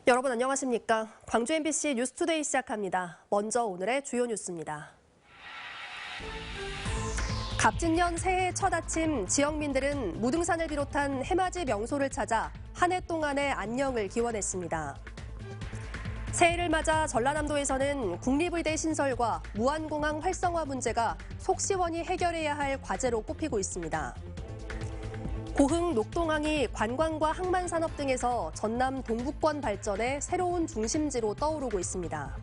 여러분 안녕하십니까? 광주 MBC 뉴스투데이 시작합니다. 먼저 오늘의 주요 뉴스입니다. 갑진년 새해 첫 아침 지역민들은 무등산을 비롯한 해맞이 명소를 찾아 한 해 동안의 안녕을 기원했습니다. 새해를 맞아 전라남도에서는 국립의대 신설과 무안공항 활성화 문제가 속 시원히 해결해야 할 과제로 꼽히고 있습니다. 고흥 녹동항이 관광과 항만산업 등에서 전남 동부권 발전의 새로운 중심지로 떠오르고 있습니다.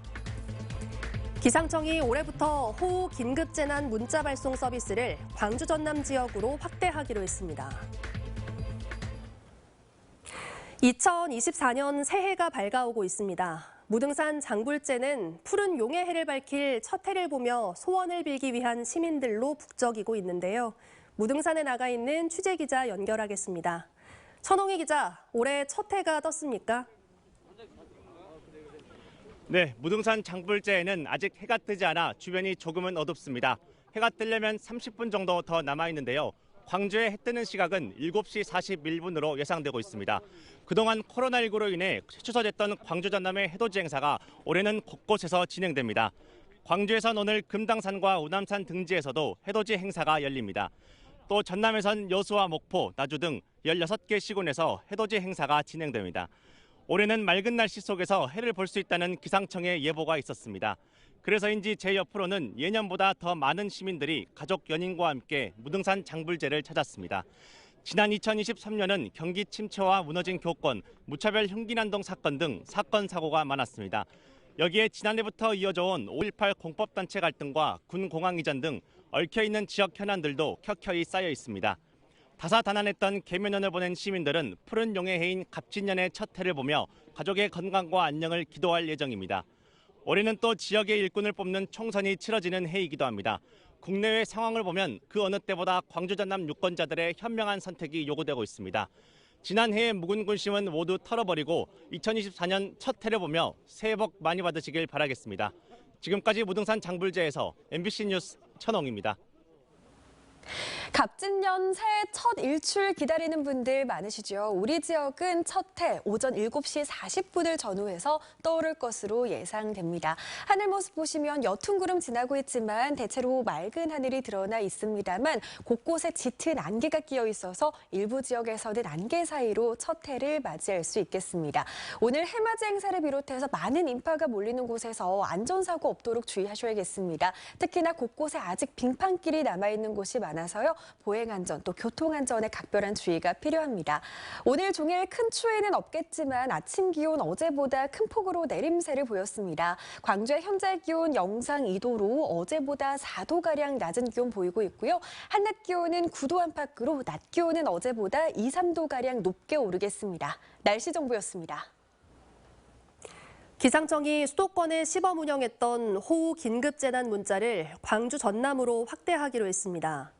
기상청이 올해부터 호우 긴급재난 문자 발송 서비스를 광주 전남 지역으로 확대하기로 했습니다. 2024년 새해가 밝아오고 있습니다. 무등산 장불재는 푸른 용의 해를 밝힐 첫 해를 보며 소원을 빌기 위한 시민들로 북적이고 있는데요. 무등산에 나가 있는 취재기자 연결하겠습니다. 천홍희 기자, 올해 첫 해가 떴습니까? 네, 무등산 장불재에는 아직 해가 뜨지 않아 주변이 조금은 어둡습니다. 해가 뜨려면 30분 정도 더 남아있는데요. 광주의 해 뜨는 시각은 7시 41분으로 예상되고 있습니다. 그동안 코로나19로 인해 취소됐던 광주 전남의 해돋이 행사가 올해는 곳곳에서 진행됩니다. 광주에선 오늘 금당산과 우남산 등지에서도 해돋이 행사가 열립니다. 또 전남에선 여수와 목포, 나주 등 16개 시군에서 해돋이 행사가 진행됩니다. 올해는 맑은 날씨 속에서 해를 볼 수 있다는 기상청의 예보가 있었습니다. 그래서인지 제 옆으로는 예년보다 더 많은 시민들이 가족 연인과 함께 무등산 장불재를 찾았습니다. 지난 2023년은 경기 침체와 무너진 교권, 무차별 흉기난동 사건 등 사건 사고가 많았습니다. 여기에 지난해부터 이어져온 5.18 공법단체 갈등과 군 공항 이전 등 얽혀있는 지역 현안들도 켜켜이 쌓여 있습니다. 다사다난했던 계면연을 보낸 시민들은 푸른 용의 해인 갑진년의 첫 해를 보며 가족의 건강과 안녕을 기도할 예정입니다. 올해는 또 지역의 일꾼을 뽑는 총선이 치러지는 해이기도 합니다. 국내외 상황을 보면 그 어느 때보다 광주 전남 유권자들의 현명한 선택이 요구되고 있습니다. 지난해의 묵은 군심은 모두 털어버리고 2024년 첫 해를 보며 새해 복 많이 받으시길 바라겠습니다. 지금까지 무등산 장불재에서 MBC 뉴스 천홍입니다. 갑진년 새해 첫 일출 기다리는 분들 많으시죠? 우리 지역은 첫 해 오전 7시 40분을 전후해서 떠오를 것으로 예상됩니다. 하늘 모습 보시면 옅은 구름 지나고 있지만 대체로 맑은 하늘이 드러나 있습니다만 곳곳에 짙은 안개가 끼어 있어서 일부 지역에서는 안개 사이로 첫 해를 맞이할 수 있겠습니다. 오늘 해맞이 행사를 비롯해서 많은 인파가 몰리는 곳에서 안전사고 없도록 주의하셔야겠습니다. 특히나 곳곳에 아직 빙판길이 남아있는 곳이 많아서요. 보행안전 또 교통안전에 각별한 주의가 필요합니다. 오늘 종일 큰 추위는 없겠지만 아침 기온 어제보다 큰 폭으로 내림세를 보였습니다. 광주의 현재 기온 영상 2도로 어제보다 4도가량 낮은 기온 보이고 있고요. 한낮 기온은 9도 안팎으로 낮 기온은 어제보다 2, 3도가량 높게 오르겠습니다. 날씨 정보였습니다. 기상청이 수도권에 시범 운영했던 호우 긴급재난 문자를 광주 전남으로 확대하기로 했습니다.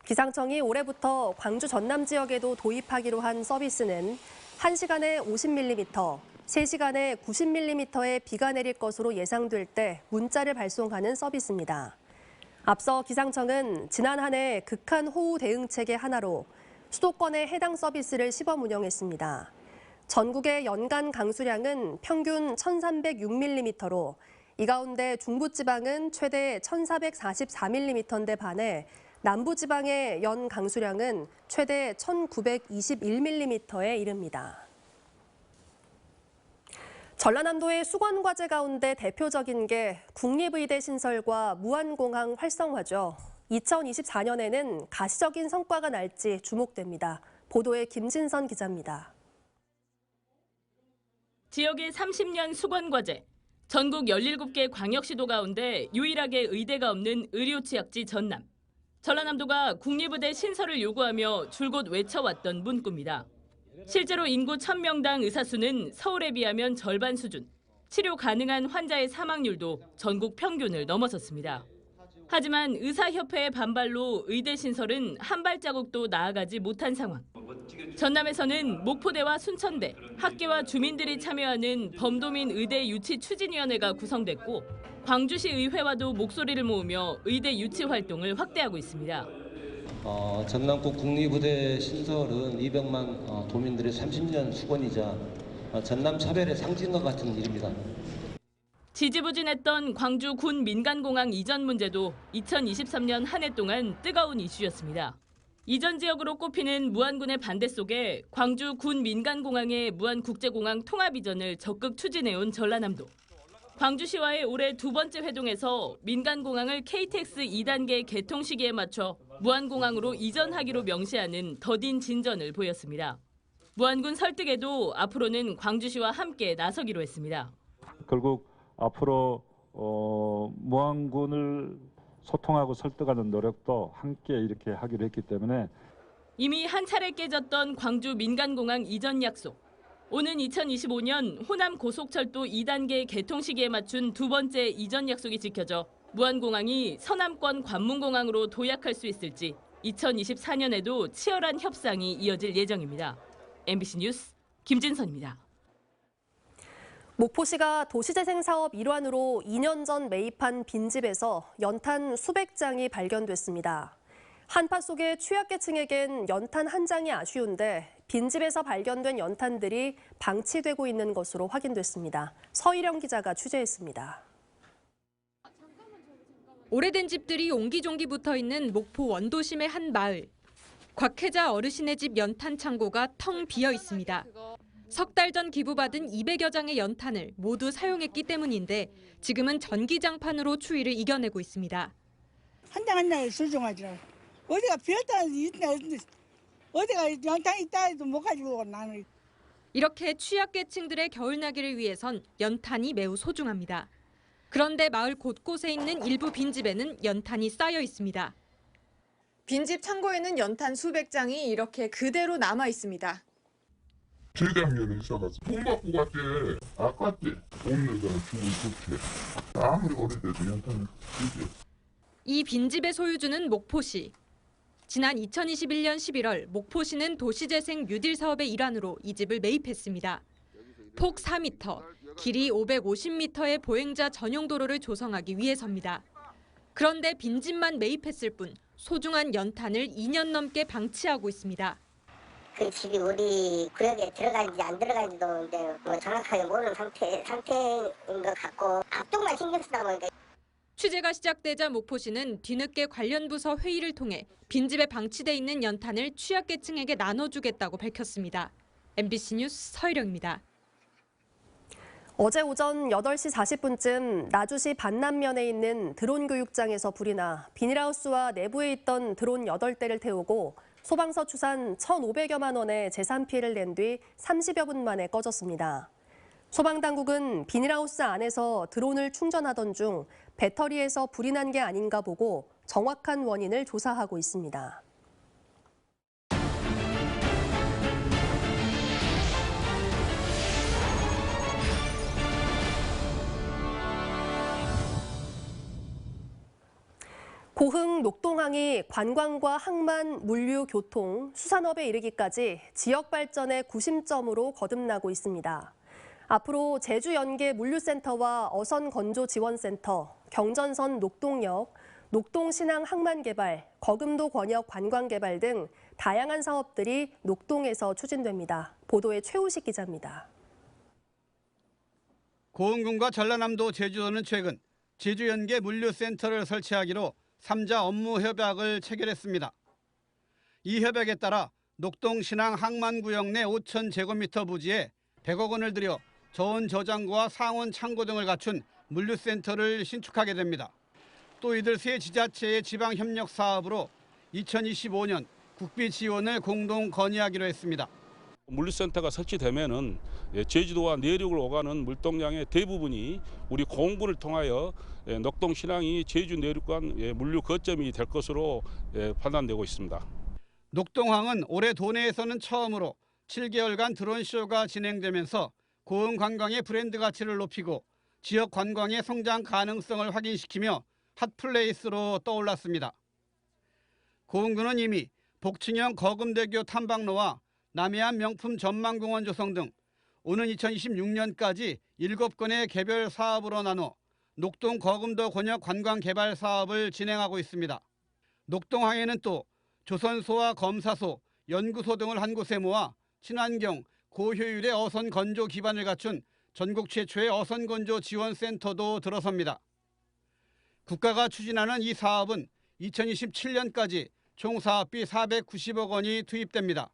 기상청이 올해부터 광주 전남 지역에도 도입하기로 한 서비스는 1시간에 50mm, 3시간에 90mm의 비가 내릴 것으로 예상될 때 문자를 발송하는 서비스입니다. 앞서 기상청은 지난 한 해 극한 호우 대응체계 하나로 수도권에 해당 서비스를 시범 운영했습니다. 전국의 연간 강수량은 평균 1,306mm로 이 가운데 중부지방은 최대 1,444mm인데 반해 남부지방의 연 강수량은 최대 1,921mm에 이릅니다. 전라남도의 수건과제 가운데 대표적인 게 국립의대 신설과 무안공항 활성화죠. 2024년에는 가시적인 성과가 날지 주목됩니다. 보도에 김진선 기자입니다. 지역의 30년 수건과제, 전국 17개 광역시도 가운데 유일하게 의대가 없는 의료취약지 전남. 전라남도가 국립의대 신설을 요구하며 줄곧 외쳐왔던 문구입니다. 실제로 인구 1000명당 의사 수는 서울에 비하면 절반 수준, 치료 가능한 환자의 사망률도 전국 평균을 넘어섰습니다. 하지만 의사협회의 반발로 의대 신설은 한 발자국도 나아가지 못한 상황. 전남에서는 목포대와 순천대, 학계와 주민들이 참여하는 범도민 의대 유치 추진위원회가 구성됐고 광주시 의회와도 목소리를 모으며 의대 유치 활동을 확대하고 있습니다. 전남국 국립의대 신설은 200만 도민들의 30년 수건이자 전남 차별의 상징과 같은 일입니다. 지지부진했던 광주 군 민간공항 이전 문제도 2023년 한 해 동안 뜨거운 이슈였습니다. 이전 지역으로 꼽히는 무안군의 반대 속에 광주 군 민간공항의 무안국제공항 통합 이전을 적극 추진해온 전라남도. 광주시와의 올해 두 번째 회동에서 민간공항을 KTX 2단계 개통 시기에 맞춰 무안공항으로 이전하기로 명시하는 더딘 진전을 보였습니다. 무안군 설득에도 앞으로는 광주시와 함께 나서기로 했습니다. 결국 앞으로 무안군을 소통하고 설득하는 노력도 함께 이렇게 하기로 했기 때문에 이미 한 차례 깨졌던 광주 민간공항 이전 약속. 오는 2025년 호남 고속철도 2단계 개통 시기에 맞춘 두 번째 이전 약속이 지켜져 무안공항이 서남권 관문공항으로 도약할 수 있을지 2024년에도 치열한 협상이 이어질 예정입니다. MBC 뉴스 김진선입니다. 목포시가 도시재생 사업 일환으로 2년 전 매입한 빈집에서 연탄 수백 장이 발견됐습니다. 한파 속에 취약계층에겐 연탄 한 장이 아쉬운데 빈집에서 발견된 연탄들이 방치되고 있는 것으로 확인됐습니다. 서희령 기자가 취재했습니다. 오래된 집들이 옹기종기 붙어있는 목포 원도심의 한 마을. 곽혜자 어르신의 집 연탄 창고가 텅 비어 있습니다. 석 달 전 기부받은 200여 장의 연탄을 모두 사용했기 때문인데 지금은 전기장판으로 추위를 이겨내고 있습니다. 한 장 한 장이 소중하죠. 어디가 비었다 어디가 연탄이 있다 해도 못 가지고 나는. 이렇게 취약계층들의 겨울나기를 위해선 연탄이 매우 소중합니다. 그런데 마을 곳곳에 있는 일부 빈집에는 연탄이 쌓여 있습니다. 빈집 창고에는 연탄 수백 장이 이렇게 그대로 남아 있습니다. 재작년에 있어가지고 돈 받고 갔대. 아깝대. 없는 사람 주고 좋대. 아무리 어릴 때도 연탄을 쓰지. 이 빈집의 소유주는 목포시. 지난 2021년 11월 목포시는 도시재생 뉴딜 사업의 일환으로 이 집을 매입했습니다. 폭 4m, 길이 550m의 보행자 전용 도로를 조성하기 위해서입니다. 그런데 빈집만 매입했을 뿐 소중한 연탄을 2년 넘게 방치하고 있습니다. 그 집이 우리 구역에 들어가는지 안 들어가는지도 이제 정확하게 모르는 상태인 것 같고 앞쪽만 신경 쓰다 보니까. 취재가 시작되자 목포시는 뒤늦게 관련 부서 회의를 통해 빈집에 방치돼 있는 연탄을 취약계층에게 나눠주겠다고 밝혔습니다. MBC 뉴스 서희령입니다. 어제 오전 8시 40분쯤 나주시 반남면에 있는 드론 교육장에서 불이 나 비닐하우스와 내부에 있던 드론 8대를 태우고 소방서 추산 1,500여만 원의 재산 피해를 낸 뒤 30여 분 만에 꺼졌습니다. 소방당국은 비닐하우스 안에서 드론을 충전하던 중 배터리에서 불이 난 게 아닌가 보고 정확한 원인을 조사하고 있습니다. 고흥 녹동항이 관광과 항만, 물류, 교통, 수산업에 이르기까지 지역 발전의 구심점으로 거듭나고 있습니다. 앞으로 제주 연계 물류센터와 어선 건조 지원센터, 경전선 녹동역, 녹동신항 항만 개발, 거금도 권역 관광 개발 등 다양한 사업들이 녹동에서 추진됩니다. 보도에 최우식 기자입니다. 고흥군과 전라남도 제주도는 최근 제주 연계 물류센터를 설치하기로 3자 업무 협약을 체결했습니다. 이 협약에 따라 녹동 신항 항만구역 내 5,000제곱미터 부지에 100억 원을 들여 저온 저장고와 상온 창고 등을 갖춘 물류센터를 신축하게 됩니다. 또 이들 세 지자체의 지방 협력 사업으로 2025년 국비 지원을 공동 건의하기로 했습니다. 물류센터가 설치되면은 제주도와 내륙을 오가는 물동량의 대부분이 우리 고흥군을 통하여 녹동 신항이 제주 내륙 간 물류 거점이 될 것으로 판단되고 있습니다. 녹동항은 올해 도내에서는 처음으로 7개월간 드론쇼가 진행되면서 고흥 관광의 브랜드 가치를 높이고 지역 관광의 성장 가능성을 확인시키며 핫플레이스로 떠올랐습니다. 고흥군은 이미 복층형 거금대교 탐방로와 남해안 명품 전망공원 조성 등 오는 2026년까지 7건의 개별 사업으로 나눠 녹동 거금도 권역 관광 개발 사업을 진행하고 있습니다. 녹동항에는 또 조선소와 검사소, 연구소 등을 한 곳에 모아 친환경, 고효율의 어선 건조 기반을 갖춘 전국 최초의 어선 건조 지원센터도 들어섭니다. 국가가 추진하는 이 사업은 2027년까지 총 사업비 490억 원이 투입됩니다.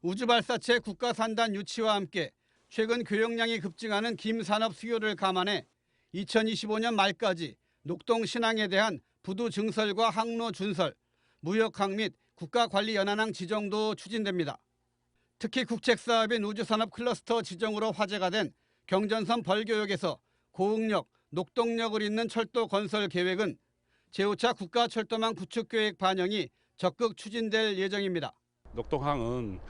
우주발사체 국가산단 유치와 함께 최근 교역량이 급증하는 김산업 수요를 감안해 2025년 말까지 녹동 신항에 대한 부두 증설과 항로 준설, 무역항 및 국가관리연안항 지정도 추진됩니다. 특히 국책사업인 우주산업 클러스터 지정으로 화제가 된 경전선 벌교역에서 고흥역, 녹동역을 잇는 철도 건설 계획은 제5차 국가철도망 구축계획 반영이 적극 추진될 예정입니다. 녹동항은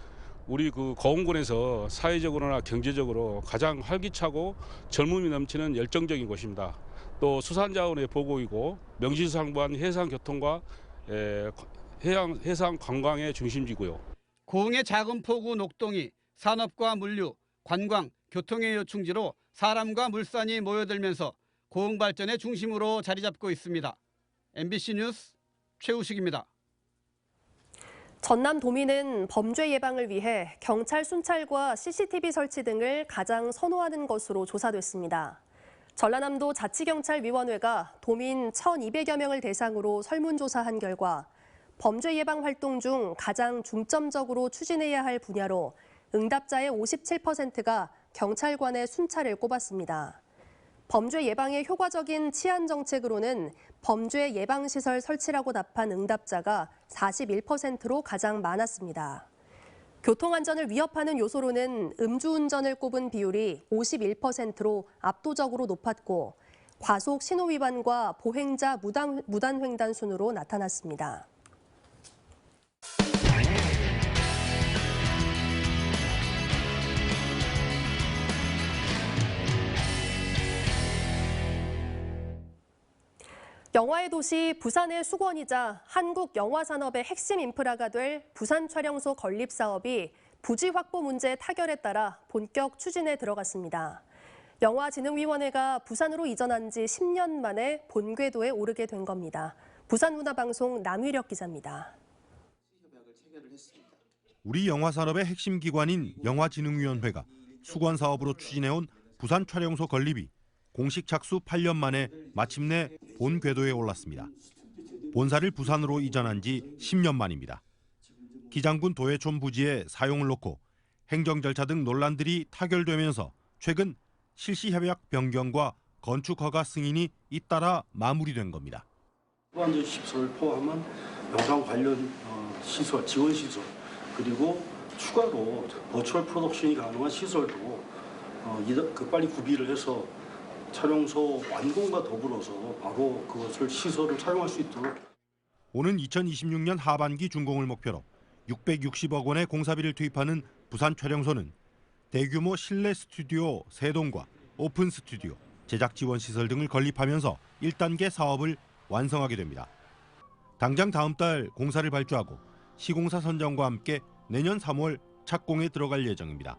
우리 거흥군에서 사회적으로나 경제적으로 가장 활기차고 젊음이 넘치는 열정적인 곳입니다. 또 수산자원의 보고이고 명실상부한 해상교통과 해상 관광의 중심지고요. 고흥의 작은 포구 녹동이 산업과 물류, 관광, 교통의 요충지로 사람과 물산이 모여들면서 고흥 발전의 중심으로 자리 잡고 있습니다. MBC 뉴스 최우식입니다. 전남도민은 범죄 예방을 위해 경찰 순찰과 CCTV 설치 등을 가장 선호하는 것으로 조사됐습니다. 전라남도 자치경찰위원회가 도민 1,200여 명을 대상으로 설문조사한 결과 범죄 예방 활동 중 가장 중점적으로 추진해야 할 분야로 응답자의 57%가 경찰관의 순찰을 꼽았습니다. 범죄 예방에 효과적인 치안 정책으로는 범죄 예방시설 설치라고 답한 응답자가 41%로 가장 많았습니다. 교통안전을 위협하는 요소로는 음주운전을 꼽은 비율이 51%로 압도적으로 높았고 과속 신호 위반과 보행자 무단횡단 순으로 나타났습니다. 영화의 도시 부산의 수건이자 한국 영화 산업의 핵심 인프라가 될 부산 촬영소 건립 사업이 부지 확보 문제 타결에 따라 본격 추진에 들어갔습니다. 영화진흥위원회가 부산으로 이전한 지 10년 만에 본궤도에 오르게 된 겁니다. 부산문화방송 남위력 기자입니다. 우리 영화 산업의 핵심 기관인 영화진흥위원회가 수건 사업으로 추진해온 부산 촬영소 건립이 공식 착수 8년 만에 마침내 본 궤도에 올랐습니다. 본사를 부산으로 이전한 지 10년 만입니다. 기장군 도해촌 부지의 사용을 놓고 행정 절차 등 논란들이 타결되면서 최근 실시 협약 변경과 건축 허가 승인이 잇따라 마무리된 겁니다. 후반전 시설 포함한 영상 관련 시설, 지원 시설, 그리고 추가로 버추얼 프로덕션이 가능한 시설도 빨리 구비를 해서 촬영소 완공과 더불어서 바로 그것을 시설을 사용할 수 있도록. 오는 2026년 하반기 준공을 목표로 660억 원의 공사비를 투입하는 부산 촬영소는 대규모 실내 스튜디오 3동과 오픈 스튜디오, 제작 지원 시설 등을 건립하면서 1단계 사업을 완성하게 됩니다. 당장 다음 달 공사를 발주하고 시공사 선정과 함께 내년 3월 착공에 들어갈 예정입니다.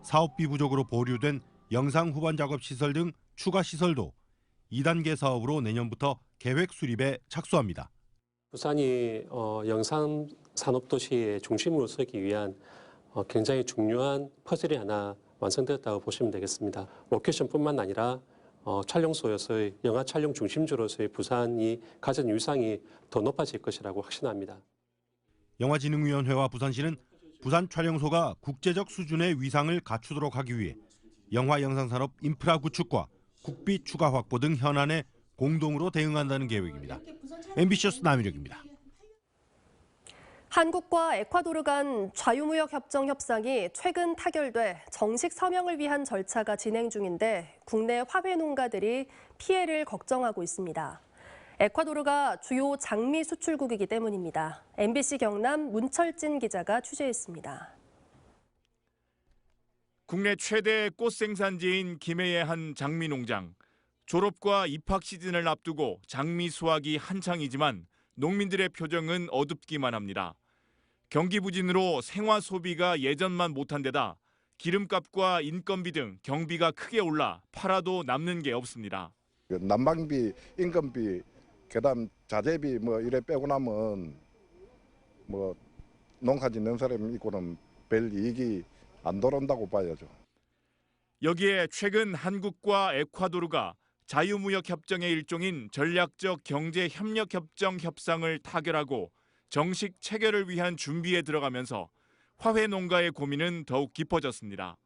사업비 부족으로 보류된 영상 후반 작업 시설 등 추가 시설도 2단계 사업으로 내년부터 계획 수립에 착수합니다. 부산이 영상 산업 도시의 중심으로 서기 위한 굉장히 중요한 퍼즐이 하나 완성되었다고 보시면 되겠습니다. 로케이션뿐만 아니라 촬영소에서의 영화 촬영 중심지로서의 부산이 가진 위상이 더 높아질 것이라고 확신합니다. 영화진흥위원회와 부산시는 부산 촬영소가 국제적 수준의 위상을 갖추도록 하기 위해 영화 영상산업 인프라 구축과 국비 추가 확보 등 현안에 공동으로 대응한다는 계획입니다. MBC 뉴스 남유력입니다. 한국과 에콰도르 간 자유무역협정 협상이 최근 타결돼 정식 서명을 위한 절차가 진행 중인데 국내 화훼 농가들이 피해를 걱정하고 있습니다. 에콰도르가 주요 장미 수출국이기 때문입니다. MBC 경남 문철진 기자가 취재했습니다. 국내 최대 꽃 생산지인 김해의 한 장미 농장. 졸업과 입학 시즌을 앞두고 장미 수확이 한창이지만 농민들의 표정은 어둡기만 합니다. 경기 부진으로 생화 소비가 예전만 못한 데다 기름값과 인건비 등 경비가 크게 올라 팔아도 남는 게 없습니다. 난방비, 인건비, 그다음 자재비 이래 빼고 나면 농사 짓는 사람 있고는 별 이익이 안 들어온다고 봐야죠. 여기에 최근 한국과 에콰도르가 자유무역협정의 일종인 전략적 경제협력협정 협상을 타결하고 정식 체결을 위한 준비에 들어가면서 화훼 농가의 고민은 더욱 깊어졌습니다.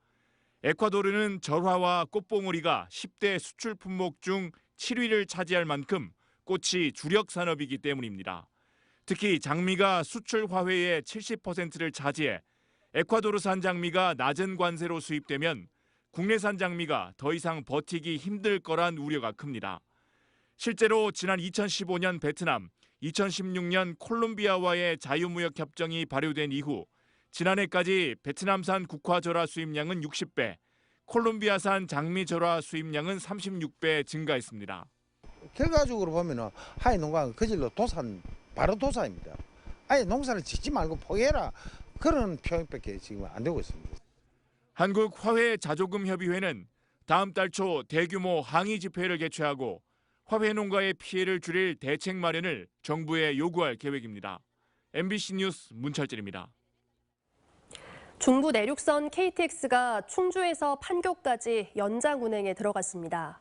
에콰도르는 절화와 꽃봉오리가 10대 수출 품목 중 7위를 차지할 만큼 꽃이 주력 산업이기 때문입니다. 특히 장미가 수출 화훼의 70%를 차지해 에콰도르산 장미가 낮은 관세로 수입되면 국내산 장미가 더 이상 버티기 힘들 거란 우려가 큽니다. 실제로 지난 2015년 베트남, 2016년 콜롬비아와의 자유무역 협정이 발효된 이후 지난해까지 베트남산 국화절화 수입량은 60배, 콜롬비아산 장미절화 수입량은 36배 증가했습니다. 결과적으로 보면은 화훼 농가는 그질로 바로 도산입니다. 아예 농사를 짓지 말고 포기해라. 그런 표현밖에 지금 안 되고 있습니다. 한국 화훼 자조금 협의회는 다음 달 초 대규모 항의 집회를 개최하고 화훼 농가의 피해를 줄일 대책 마련을 정부에 요구할 계획입니다. MBC 뉴스 문철진입니다. 중부 내륙선 KTX가 충주에서 판교까지 연장 운행에 들어갔습니다.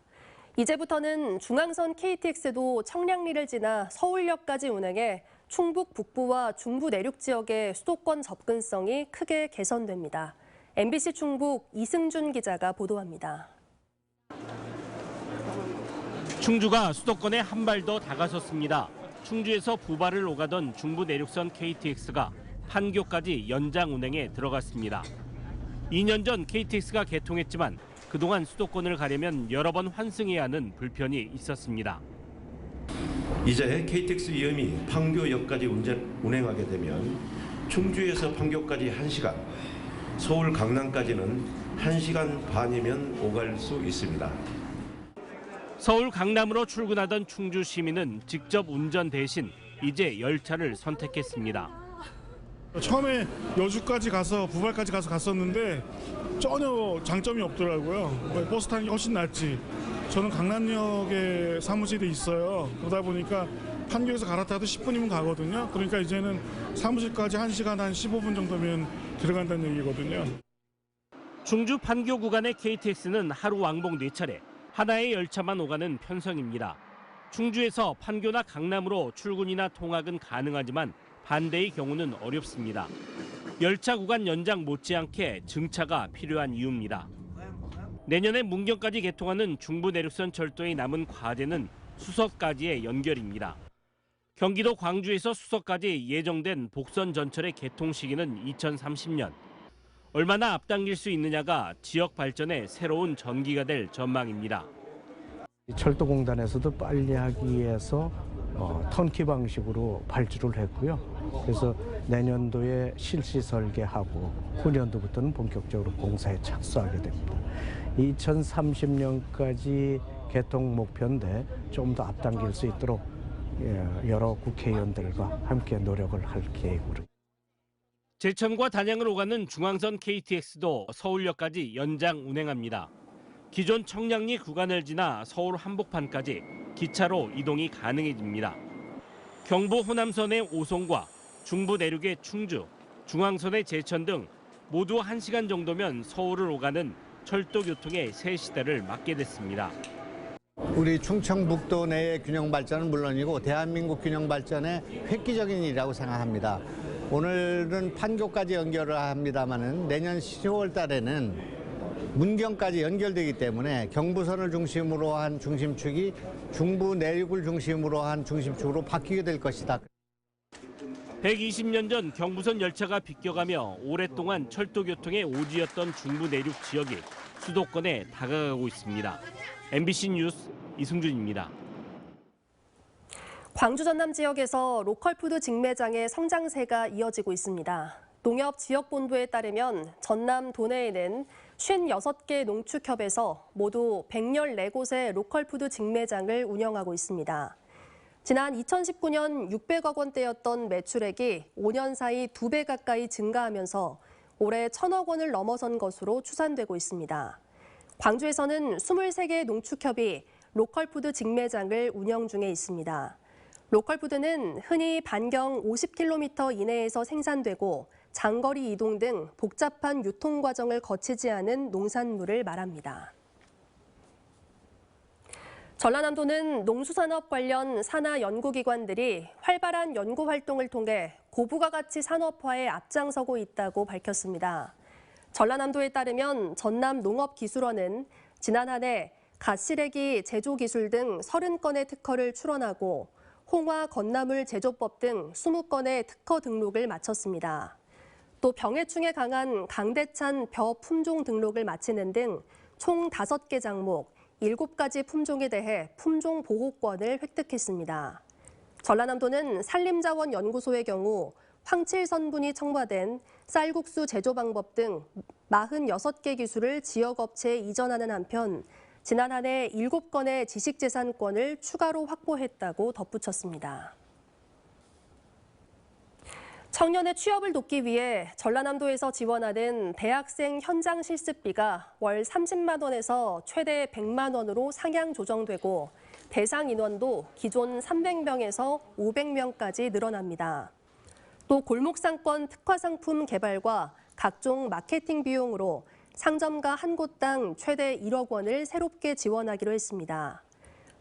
이제부터는 중앙선 KTX도 청량리를 지나 서울역까지 운행해 충북 북부와 중부 내륙 지역의 수도권 접근성이 크게 개선됩니다. MBC 충북 이승준 기자가 보도합니다. 충주가 수도권에 한 발 더 다가섰습니다. 충주에서 부발을 오가던 중부 내륙선 KTX가 판교까지 연장 운행에 들어갔습니다. 2년 전 KTX가 개통했지만 그동안 수도권을 가려면 여러 번 환승해야 하는 불편이 있었습니다. 이제 KTX 위험이 판교역까지 운행하게 되면 충주에서 판교까지 1시간, 서울 강남까지는 1시간 반이면 오갈 수 있습니다. 서울 강남으로 출근하던 충주 시민은 직접 운전 대신 이제 열차를 선택했습니다. 처음에 여주까지 가서 부발까지 갔었는데 전혀 장점이 없더라고요. 버스 타는 게 훨씬 낫지. 저는 강남역에 사무실이 있어요. 그러다 보니까 판교에서 갈아타도 10분이면 가거든요. 그러니까 이제는 사무실까지 1시간 한 15분 정도면 들어간다는 얘기거든요. 충주 판교 구간의 KTX는 하루 왕복 4차례, 하나의 열차만 오가는 편성입니다. 충주에서 판교나 강남으로 출근이나 통학은 가능하지만 반대의 경우는 어렵습니다. 열차 구간 연장 못지않게 증차가 필요한 이유입니다. 내년에 문경까지 개통하는 중부 내륙선 철도의 남은 과제는 수서까지의 연결입니다. 경기도 광주에서 수서까지 예정된 복선 전철의 개통 시기는 2030년. 얼마나 앞당길 수 있느냐가 지역 발전의 새로운 전기가 될 전망입니다. 철도공단에서도 빨리 하기 위해서 턴키 방식으로 발주를 했고요. 그래서 내년도에 실시 설계하고 후년도부터는 본격적으로 공사에 착수하게 됩니다. 2030년까지 개통 목표인데 좀 더 앞당길 수 있도록 여러 국회의원들과 함께 노력을 할 계획으로. 제천과 단양을 오가는 중앙선 KTX도 서울역까지 연장 운행합니다. 기존 청량리 구간을 지나 서울 한복판까지 기차로 이동이 가능해집니다. 경부 호남선의 오송과 중부 내륙의 충주, 중앙선의 제천 등 모두 1시간 정도면 서울을 오가는 철도 교통의 새 시대를 맞게 됐습니다. 우리 충청북도 내의 균형 발전은 물론이고 대한민국 균형 발전의 획기적인 일이라고 생각합니다. 오늘은 판교까지 연결을 합니다마는 내년 10월 달에는 문경까지 연결되기 때문에 경부선을 중심으로 한 중심축이 중부 내륙을 중심으로 한 중심축으로 바뀌게 될 것이다. 120년 전 경부선 열차가 비껴가며 오랫동안 철도 교통의 오지였던 중부 내륙 지역이 수도권에 다가가고 있습니다. MBC 뉴스 이승준입니다. 광주 전남 지역에서 로컬푸드 직매장의 성장세가 이어지고 있습니다. 농협 지역본부에 따르면 전남 도내에는 56개 농축협에서 모두 114곳의 로컬푸드 직매장을 운영하고 있습니다. 지난 2019년 600억 원대였던 매출액이 5년 사이 2배 가까이 증가하면서 올해 1,000억 원을 넘어선 것으로 추산되고 있습니다. 광주에서는 23개 농축협이 로컬푸드 직매장을 운영 중에 있습니다. 로컬푸드는 흔히 반경 50km 이내에서 생산되고 장거리 이동 등 복잡한 유통 과정을 거치지 않은 농산물을 말합니다. 전라남도는 농수산업 관련 산하 연구기관들이 활발한 연구 활동을 통해 고부가 가치 산업화에 앞장서고 있다고 밝혔습니다. 전라남도에 따르면 전남농업기술원은 지난 한 해 갓시래기 제조기술 등 30건의 특허를 출원하고 홍화 건나물 제조법 등 20건의 특허 등록을 마쳤습니다. 또 병해충에 강한 강대찬 벼 품종 등록을 마치는 등 총 5개 작목, 7가지 품종에 대해 품종 보호권을 획득했습니다. 전라남도는 산림자원연구소의 경우 황칠 성분이 첨가된 쌀국수 제조 방법 등 46개 기술을 지역업체에 이전하는 한편 지난 한 해 7건의 지식재산권을 추가로 확보했다고 덧붙였습니다. 청년의 취업을 돕기 위해 전라남도에서 지원하는 대학생 현장 실습비가 월 30만 원에서 최대 100만 원으로 상향 조정되고 대상 인원도 기존 300명에서 500명까지 늘어납니다. 또 골목상권 특화상품 개발과 각종 마케팅 비용으로 상점가 한 곳당 최대 1억 원을 새롭게 지원하기로 했습니다.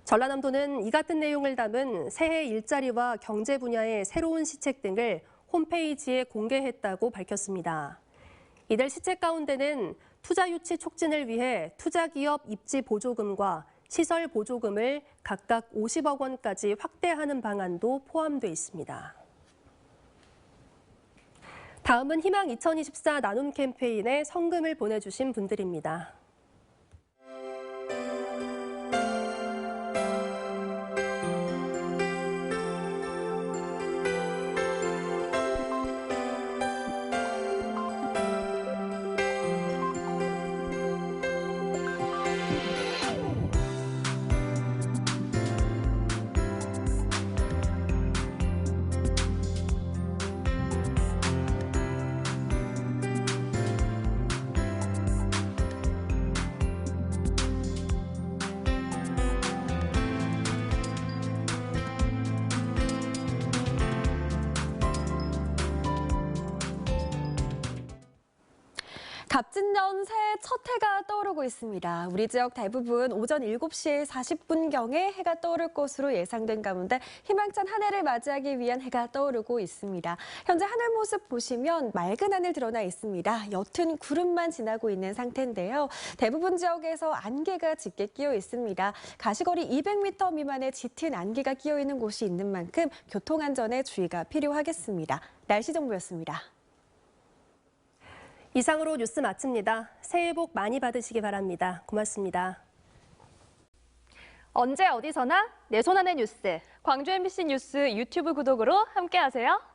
전라남도는 이 같은 내용을 담은 새해 일자리와 경제 분야의 새로운 시책 등을 홈페이지에 공개했다고 밝혔습니다. 이들 시책 가운데는 투자 유치 촉진을 위해 투자기업 입지 보조금과 시설 보조금을 각각 50억 원까지 확대하는 방안도 포함돼 있습니다. 다음은 희망 2024 나눔 캠페인에 성금을 보내주신 분들입니다. 갑진년 새해 첫 해가 떠오르고 있습니다. 우리 지역 대부분 오전 7시 40분경에 해가 떠오를 것으로 예상된 가운데 희망찬 한 해를 맞이하기 위한 해가 떠오르고 있습니다. 현재 하늘 모습 보시면 맑은 하늘 드러나 있습니다. 옅은 구름만 지나고 있는 상태인데요. 대부분 지역에서 안개가 짙게 끼어 있습니다. 가시거리 200m 미만의 짙은 안개가 끼어 있는 곳이 있는 만큼 교통안전에 주의가 필요하겠습니다. 날씨 정보였습니다. 이상으로 뉴스 마칩니다. 새해 복 많이 받으시기 바랍니다. 고맙습니다. 언제 어디서나 내 손 안의 뉴스. 광주 MBC 뉴스 유튜브 구독으로 함께하세요.